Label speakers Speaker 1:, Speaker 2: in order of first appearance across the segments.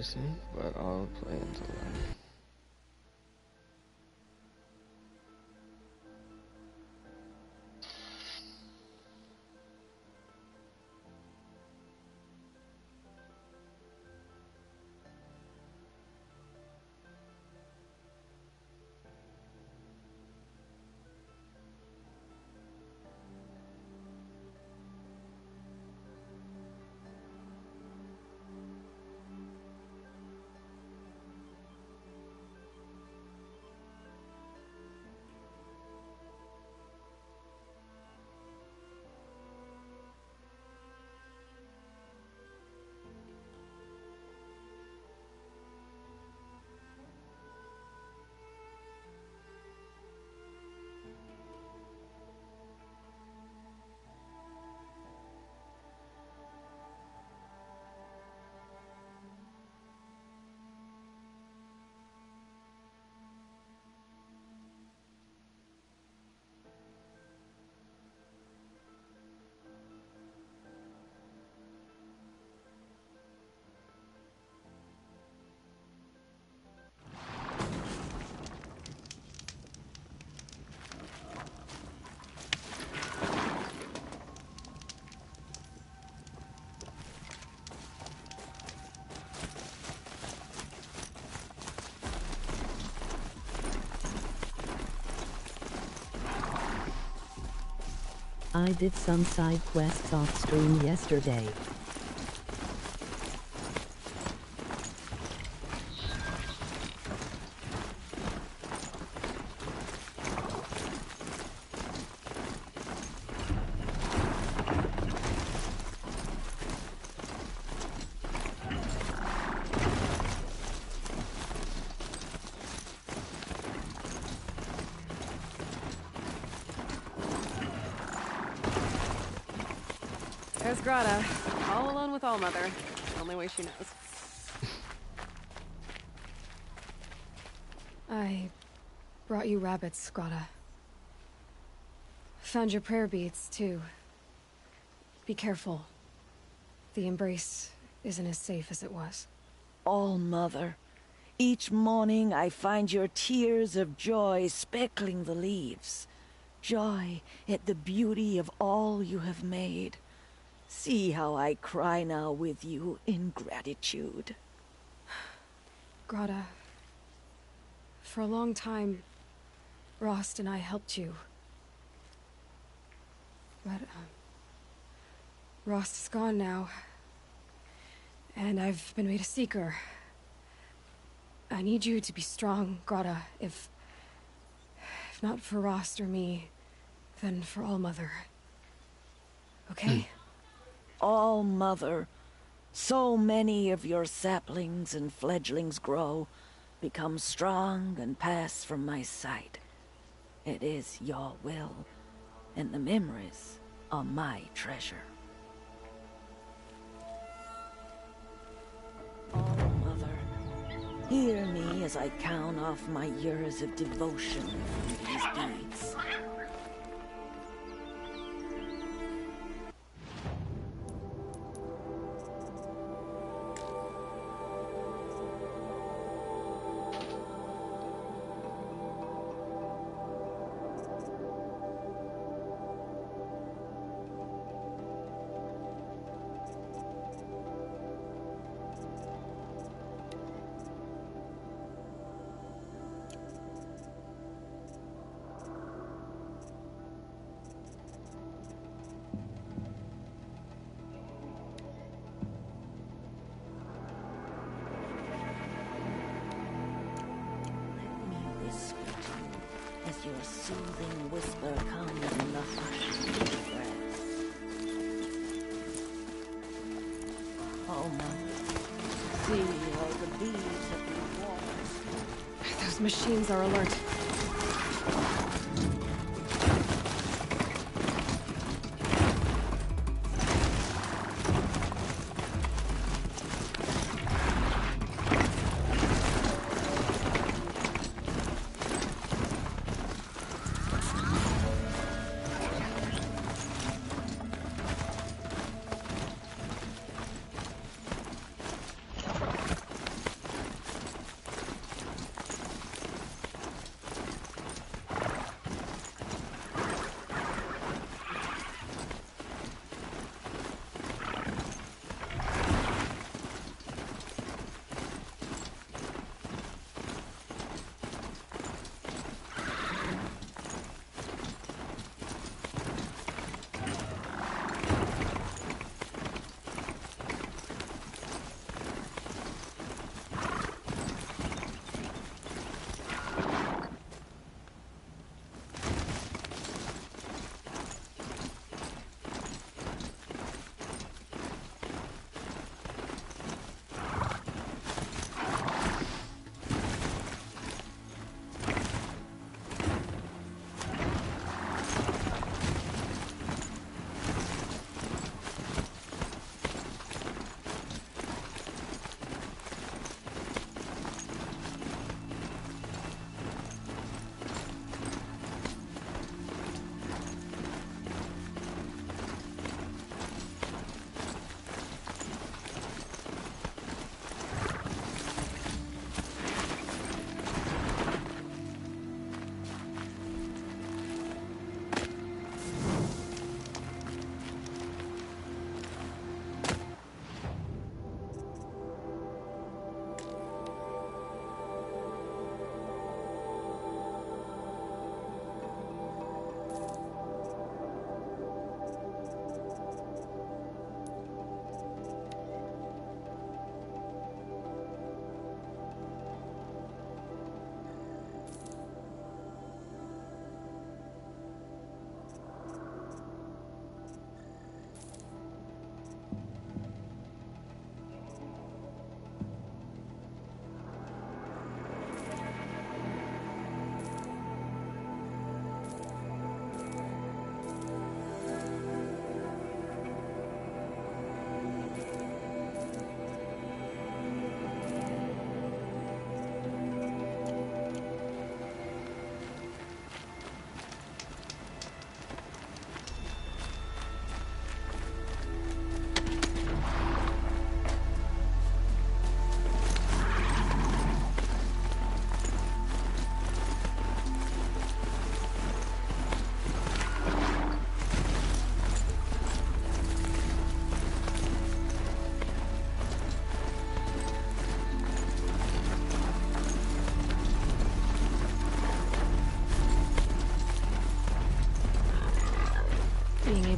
Speaker 1: person, but I'll play until then.
Speaker 2: I did some side quests off stream yesterday.
Speaker 3: There's Grata, all alone with All-Mother. Only way she knows.
Speaker 4: I brought you rabbits, Grata. Found your prayer beads, too. Be careful. The embrace isn't as safe as it was.
Speaker 5: All-Mother, each morning I find your tears of joy speckling the leaves. Joy at the beauty of all you have made. See how I cry now with you in gratitude.
Speaker 4: Grata, for a long time, Rost and I helped you. But, Rost is gone now. And I've been made a seeker. I need you to be strong, Grata. If not for Rost or me, then for All-Mother. Okay?
Speaker 5: All-Mother, so many of your saplings and fledglings grow, become strong and pass from my sight. It is your will, and the memories are my treasure. All-Mother, hear me as I count off my years of devotion from these deeds. Your soothing whisper comes in the hush of your breath. Oh, Mother, see how the bees have been warmed.
Speaker 4: Those machines are alert.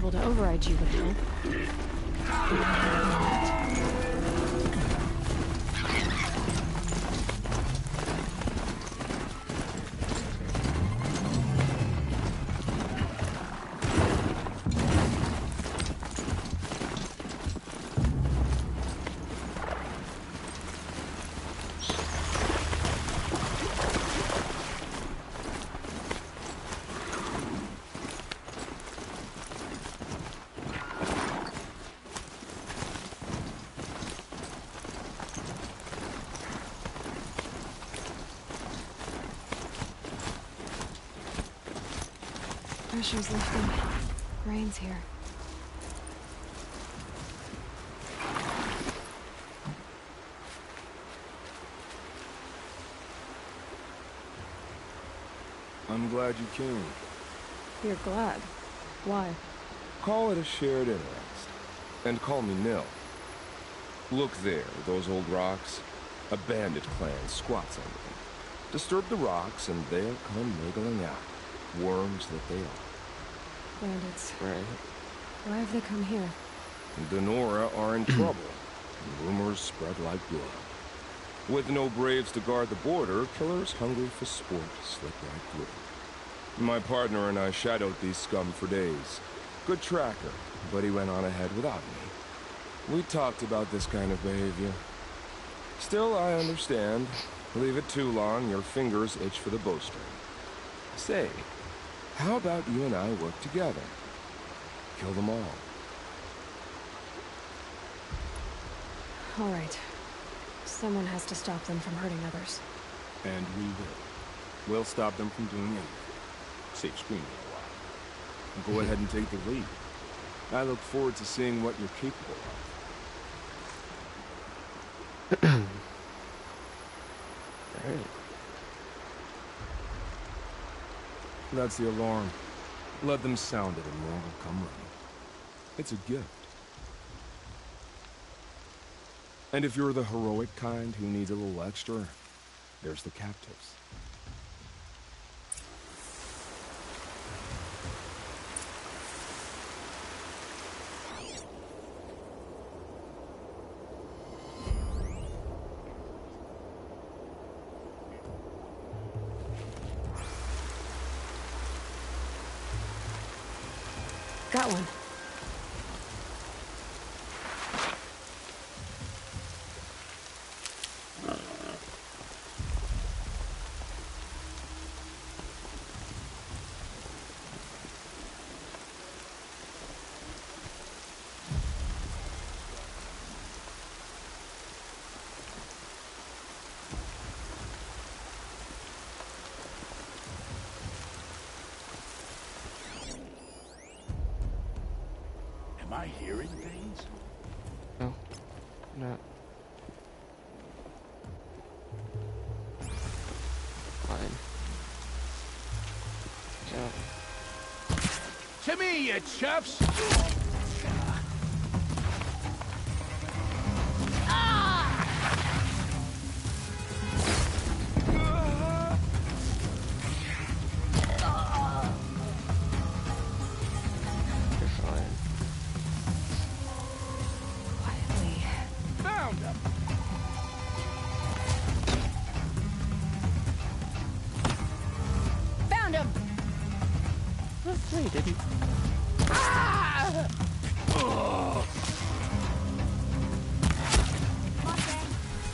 Speaker 4: able to override you would help. Pressure's lifting. Rain's here.
Speaker 6: I'm glad you came.
Speaker 4: You're glad. Why?
Speaker 6: Call it a shared interest. And call me Nil. Look there, those old rocks. A bandit clan squats under them. Disturb the rocks and they'll come wriggling out. Worms that they are.
Speaker 4: Bandits.
Speaker 1: Right.
Speaker 4: Why have they come here?
Speaker 6: The Nora are in trouble. And rumors spread like blood. With no braves to guard the border, killers hungry for sport slip right through. My partner and I shadowed these scum for days. Good tracker, but he went on ahead without me. We talked about this kind of behavior. Still, I understand. Leave it too long, your fingers itch for the bowstring. Say, how about you and I work together? Kill them all.
Speaker 4: All right. Someone has to stop them from hurting others.
Speaker 6: And we will. We'll stop them from doing anything. Save screaming a while. Go ahead and take the lead. I look forward to seeing what you're capable of.
Speaker 1: Right.
Speaker 6: That's the alarm. Let them sound it and more will come running. It's a gift. And if you're the heroic kind who needs a little extra, there's the captives.
Speaker 4: Got one.
Speaker 7: Am I hearing things?
Speaker 1: No. Not. Fine. Yeah.
Speaker 7: To me, you chuffs!
Speaker 1: You're fine.
Speaker 4: Quietly.
Speaker 7: Found him!
Speaker 4: Found him!
Speaker 1: No, you didn't.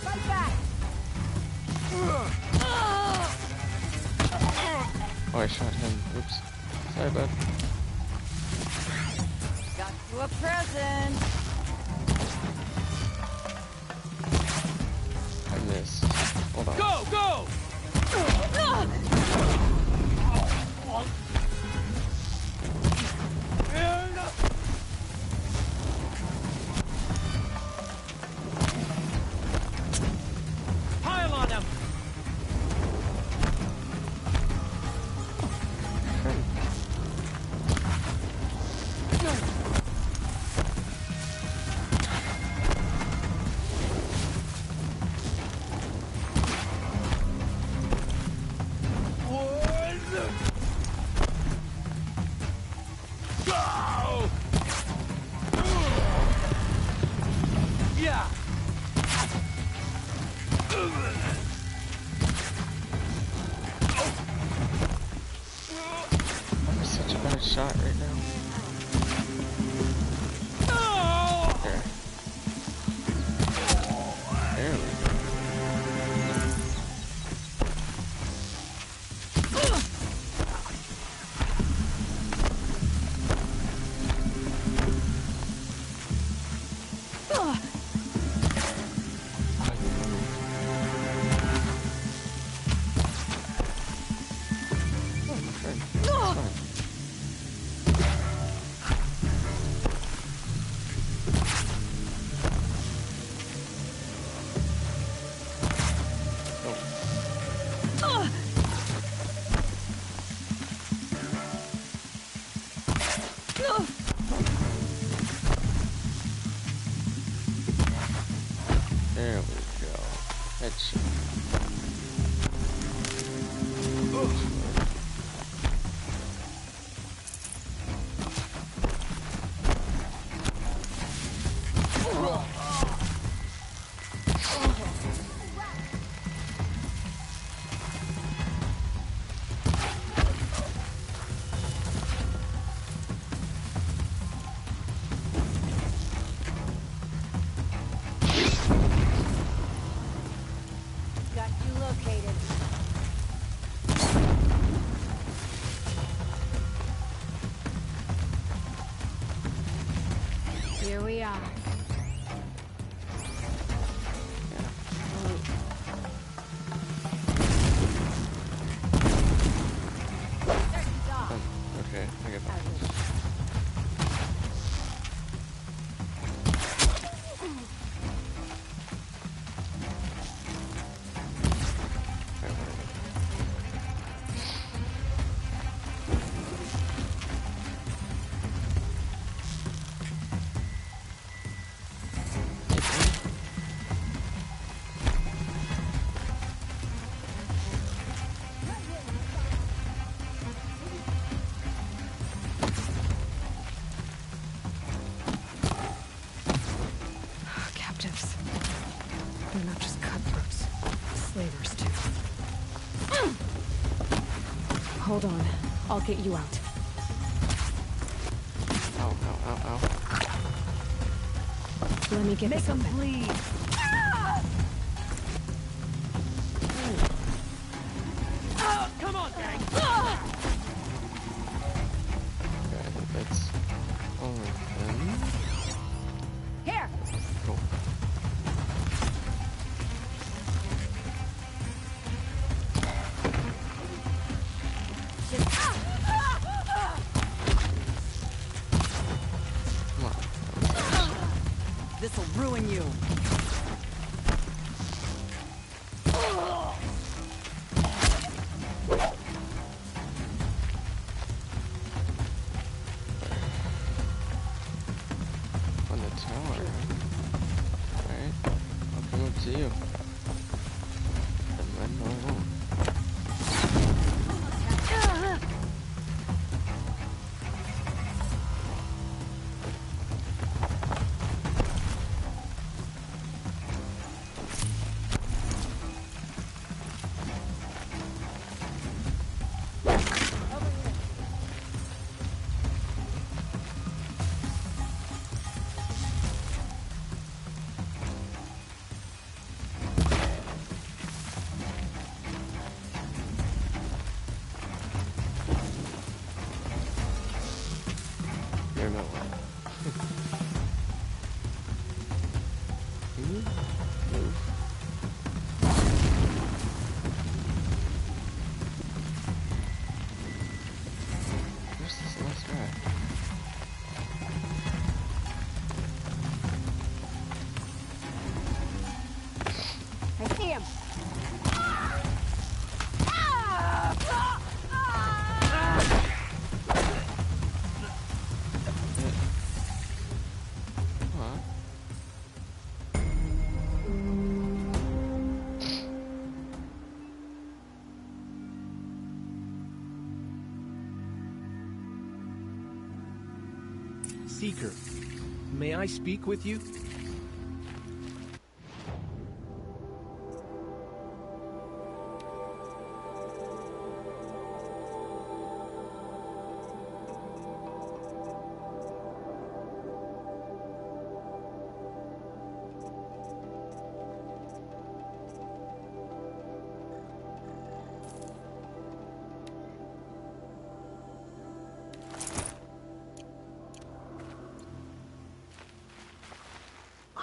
Speaker 4: Fight back!
Speaker 1: Oh, I shot him. Oops. Sorry, bud.
Speaker 4: Got you a present!
Speaker 1: I missed. Hold on.
Speaker 7: Go, go! Pile on them!
Speaker 1: I'm such a bad shot right now. There. There we go. Oh, my friend. It's fine. There we go. Headshot.
Speaker 8: Got you located. Here we are.
Speaker 1: Okay, I get back.
Speaker 4: Captives. They're not just cutthroats. Slavers, too. Hold on. I'll get you out.
Speaker 1: Ow, ow, ow, ow.
Speaker 4: Let me get
Speaker 5: Make
Speaker 4: this
Speaker 5: them
Speaker 4: open.
Speaker 5: bleed.
Speaker 7: Come on, gang.
Speaker 1: Okay, I think that's all of them.
Speaker 8: Here.
Speaker 1: Cool. Come on.
Speaker 5: This'll ruin you.
Speaker 1: On the tower. Alright. I'll come up to you. And then I won't. You're not one. Move. Where's this last guy?
Speaker 8: I see him.
Speaker 1: Huh?
Speaker 9: Seeker, may I speak with you?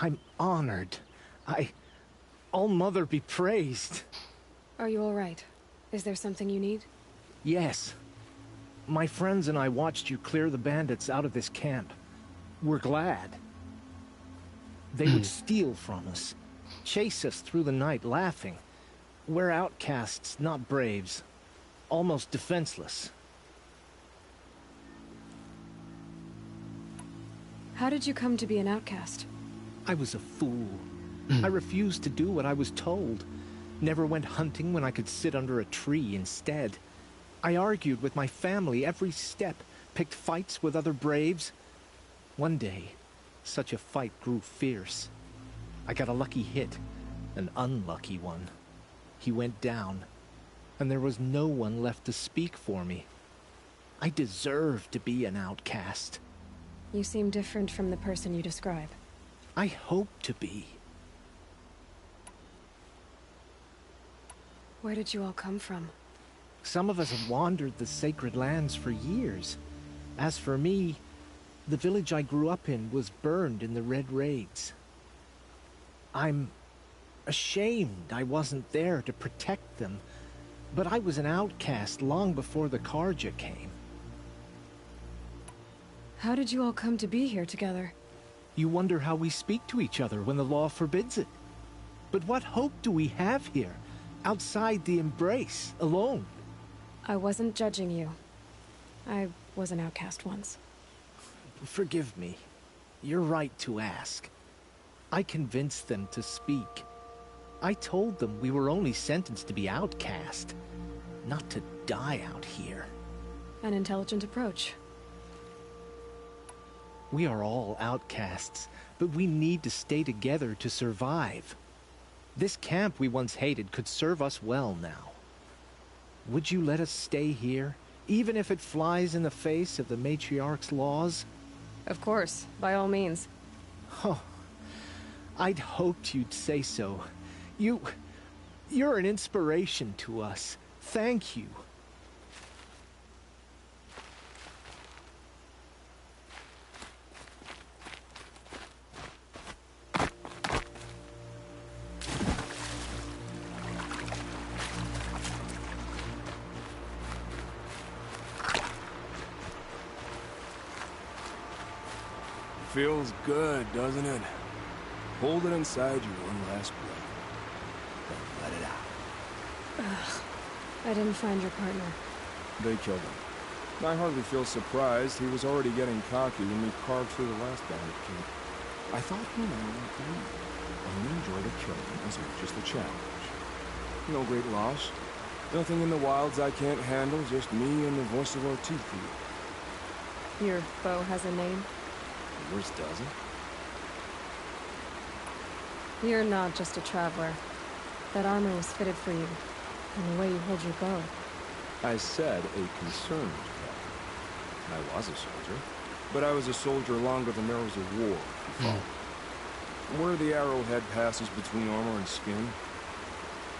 Speaker 9: I'm honored. All-Mother be praised.
Speaker 4: Are you all right? Is there something you need?
Speaker 9: Yes. My friends and I watched you clear the bandits out of this camp. We're glad. They would steal from us, chase us through the night laughing. We're outcasts, not braves. Almost defenseless.
Speaker 4: How did you come to be an outcast?
Speaker 9: I was a fool. I refused to do what I was told. Never went hunting when I could sit under a tree instead. I argued with my family every step, picked fights with other braves. One day, such a fight grew fierce. I got a lucky hit, an unlucky one. He went down, and there was no one left to speak for me. I deserved to be an outcast.
Speaker 4: You seem different from the person you describe.
Speaker 9: I hope to be.
Speaker 4: Where did you all come from?
Speaker 9: Some of us have wandered the sacred lands for years. As for me, the village I grew up in was burned in the Red Raids. I'm ashamed I wasn't there to protect them, but I was an outcast long before the Carja came.
Speaker 4: How did you all come to be here together?
Speaker 9: You wonder how we speak to each other when the law forbids it. But what hope do we have here, outside the embrace, alone?
Speaker 4: I wasn't judging you. I was an outcast once.
Speaker 9: Forgive me. You're right to ask. I convinced them to speak. I told them we were only sentenced to be outcast, not to die out here.
Speaker 4: An intelligent approach.
Speaker 9: We are all outcasts, but we need to stay together to survive. This camp we once hated could serve us well now. Would you let us stay here, even if it flies in the face of the Matriarch's laws?
Speaker 4: Of course, by all means.
Speaker 9: Oh, I'd hoped you'd say so. You're an inspiration to us. Thank you.
Speaker 6: Feels good, doesn't it? Hold it inside you one last breath. Then let it out.
Speaker 4: I didn't find your partner.
Speaker 6: They killed him. I hardly feel surprised. He was already getting cocky when we carved through the last bandit camp. I thought he and I were agreed. Only enjoy the killing as much as the challenge. No great loss. Nothing in the wilds I can't handle, just me and the voice of Ortiz.
Speaker 4: Your bow has a name?
Speaker 6: Yours doesn't?
Speaker 4: You're not just a traveler. That armor was fitted for you, and the way you hold your bow.
Speaker 6: I said a concerned captain. I was a soldier, but I was a soldier longer than there was a war, if you follow. Where the arrowhead passes between armor and skin,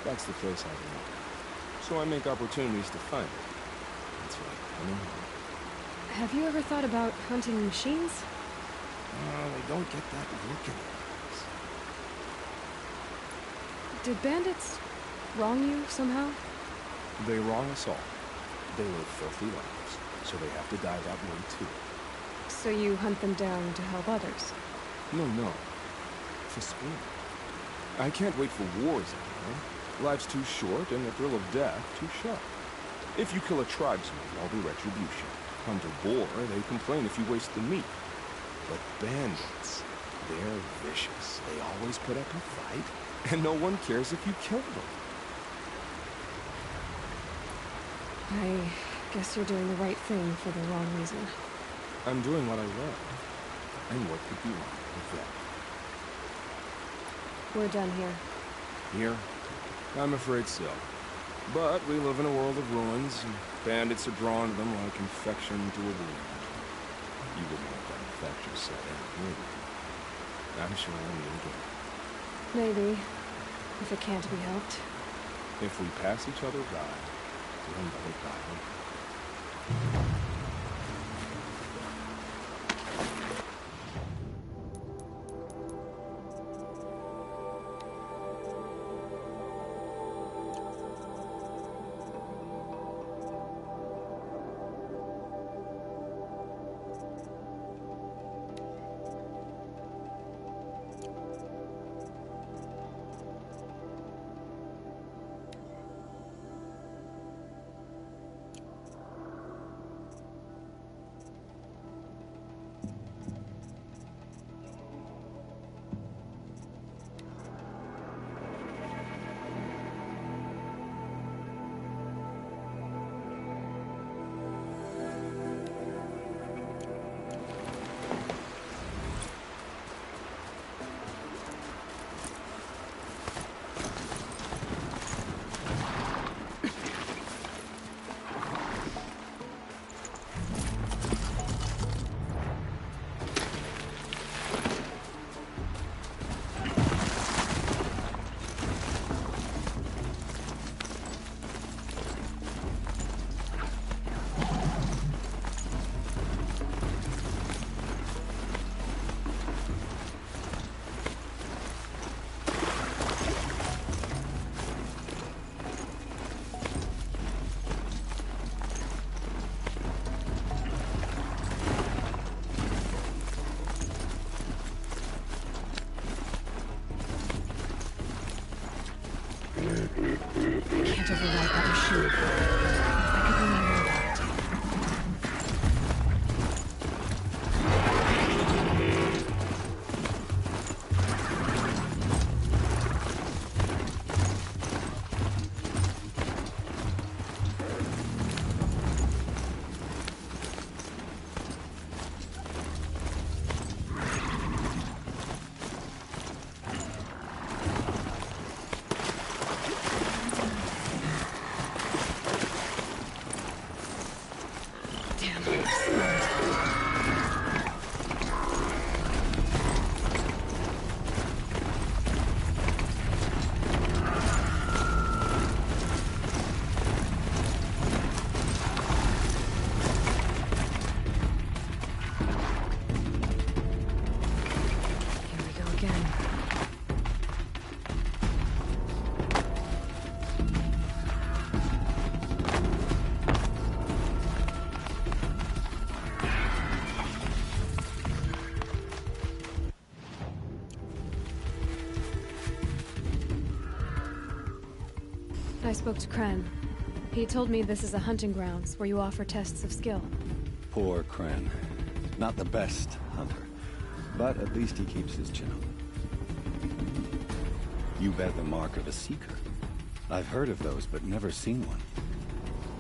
Speaker 6: that's the place I belong. So I make opportunities to find it. That's like coming home.
Speaker 4: Have you ever thought about hunting machines?
Speaker 6: They don't get that look in their eyes.
Speaker 4: Did bandits wrong you somehow?
Speaker 6: They wrong us all. They live filthy lives, so they have to die that way too.
Speaker 4: So you hunt them down to help others?
Speaker 6: No. For sport. I can't wait for wars anymore. Life's too short, and the thrill of death too sharp. If you kill a tribesman, there'll be retribution. Hunt a boar, they complain if you waste the meat. But bandits, they're vicious. They always put up a fight, and no one cares if you kill them.
Speaker 4: I guess you're doing the right thing for the wrong reason.
Speaker 6: I'm doing what I love. And what could be wrong with that?
Speaker 4: We're done here.
Speaker 6: Here? I'm afraid so. But we live in a world of ruins, and bandits are drawn to them like infection to a wound. You wouldn't want that infection set in, would you? I'm sure I need to get it.
Speaker 4: Maybe, if it can't be helped.
Speaker 6: If we pass each other by, we'll never die.
Speaker 4: I can't override that machine. I could remain robot. I spoke to Kren. He told me this is a hunting grounds where you offer tests of skill.
Speaker 10: Poor Kren. Not the best hunter, but at least he keeps his chin up. You bear the mark of a seeker. I've heard of those, but never seen one.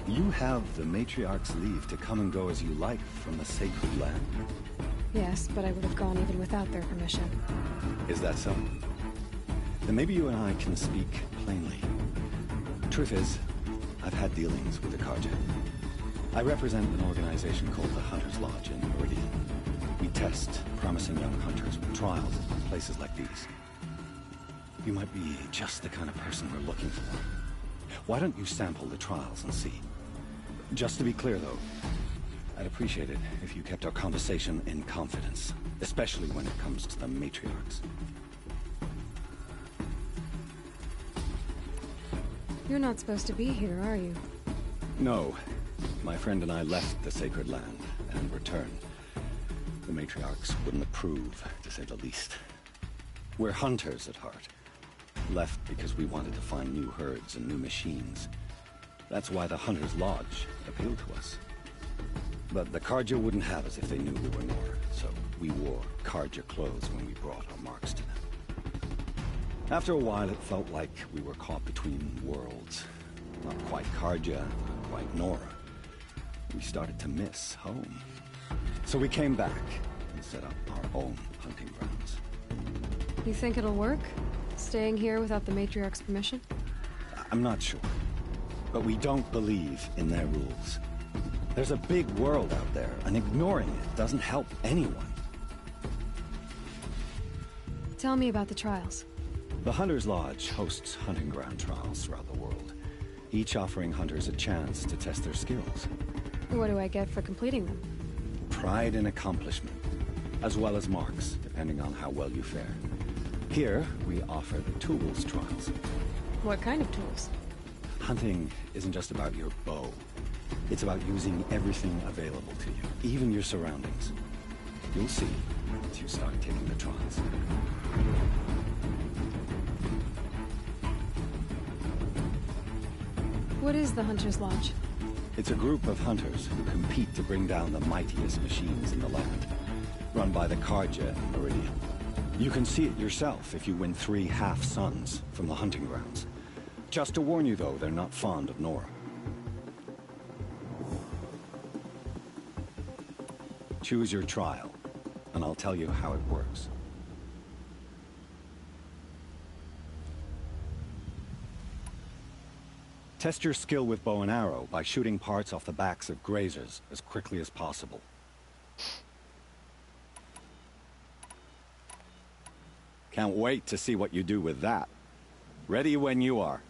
Speaker 10: You have the Matriarch's leave to come and go as you like from the sacred land.
Speaker 4: Yes, but I would have gone even without their permission.
Speaker 10: Is that so? Then maybe you and I can speak plainly. Truth is, I've had dealings with the Carja. I represent an organization called the Hunter's Lodge in Meridian. We test promising young hunters with trials in places like these. You might be just the kind of person we're looking for. Why don't you sample the trials and see? Just to be clear, though, I'd appreciate it if you kept our conversation in confidence, especially when it comes to the Matriarchs.
Speaker 4: You're not supposed to be here, are you?
Speaker 10: No. My friend and I left the sacred land and returned. The Matriarchs wouldn't approve, to say the least. We're hunters at heart. Left because we wanted to find new herds and new machines. That's why the Hunter's Lodge appealed to us. But the Carja wouldn't have us if they knew we were Nora, so we wore Carja clothes when we brought our marks to them. After a while, it felt like we were caught between worlds. Not quite Carja, not quite Nora. We started to miss home. So we came back and set up our own hunting grounds.
Speaker 4: You think it'll work? Staying here without the Matriarch's permission?
Speaker 10: I'm not sure. But we don't believe in their rules. There's a big world out there, and ignoring it doesn't help anyone.
Speaker 4: Tell me about the trials.
Speaker 10: The Hunter's Lodge hosts hunting ground trials throughout the world, each offering hunters a chance to test their skills.
Speaker 4: What do I get for completing them?
Speaker 10: Pride in accomplishment, as well as marks, depending on how well you fare. Here, we offer the tools trials.
Speaker 4: What kind of tools?
Speaker 10: Hunting isn't just about your bow. It's about using everything available to you, even your surroundings. You'll see once you start taking the trials.
Speaker 4: What is the Hunter's Lodge?
Speaker 10: It's a group of hunters who compete to bring down the mightiest machines in the land, run by the Carja in Meridian. You can see it yourself if you win 3 half-suns from the hunting grounds. Just to warn you, though, they're not fond of Nora. Choose your trial, and I'll tell you how it works. Test your skill with bow and arrow by shooting parts off the backs of grazers as quickly as possible. Can't wait to see what you do with that. Ready when you are.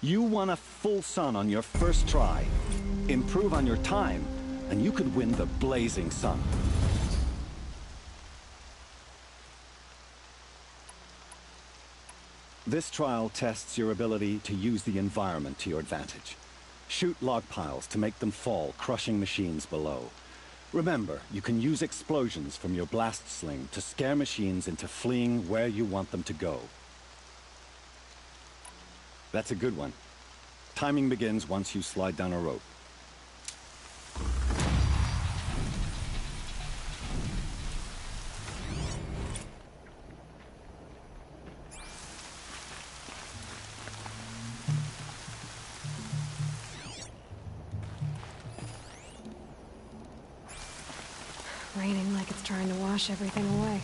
Speaker 10: You won a full sun on your first try. Improve on your time, and you could win the Blazing Sun. This trial tests your ability to use the environment to your advantage. Shoot log piles to make them fall, crushing machines below. Remember, you can use explosions from your blast sling to scare machines into fleeing where you want them to go. That's a good one. Timing begins once you slide down a rope.
Speaker 4: Raining like it's trying to wash everything away.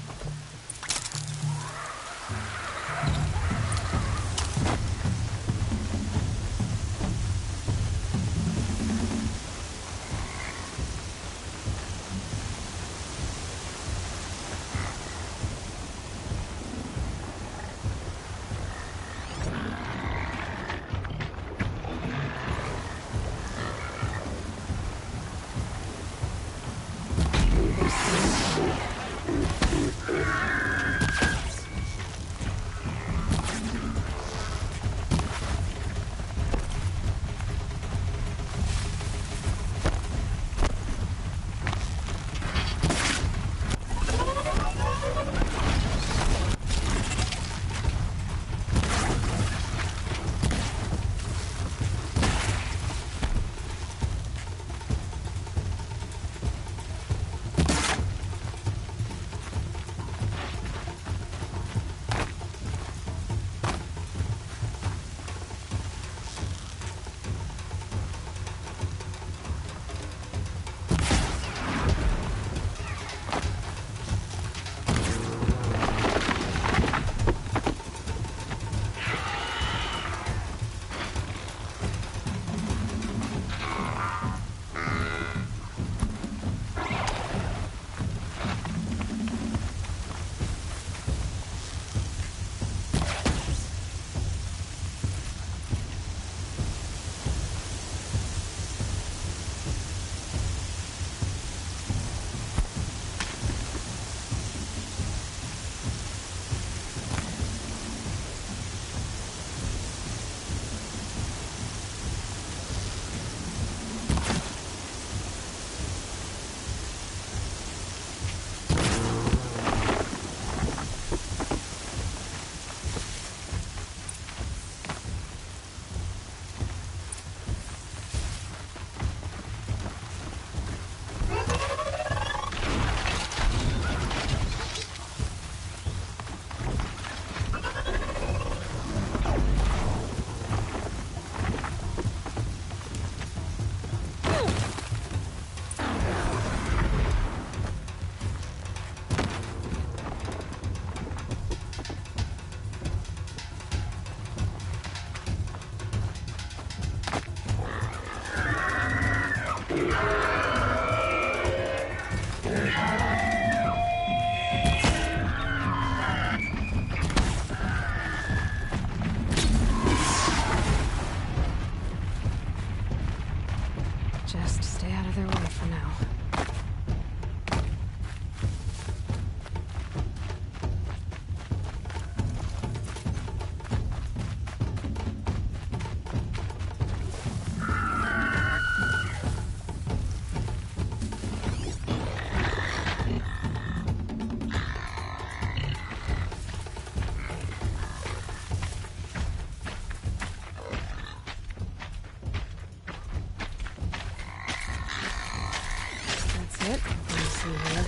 Speaker 4: Just stay out of their way for now. That's it. Let me see here.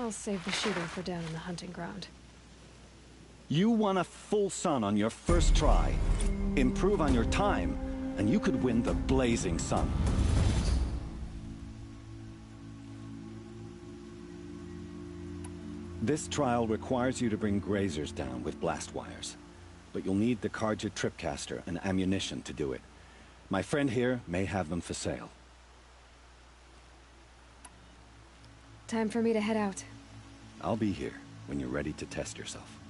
Speaker 4: I'll save the shooter for down in the hunting ground.
Speaker 10: You won a full sun on your first try. Improve on your time, and you could win the Blazing Sun. This trial requires you to bring grazers down with blast wires. But you'll need the Carja Tripcaster and ammunition to do it. My friend here may have them for sale.
Speaker 4: Time for me to head out.
Speaker 10: I'll be here when you're ready to test yourself.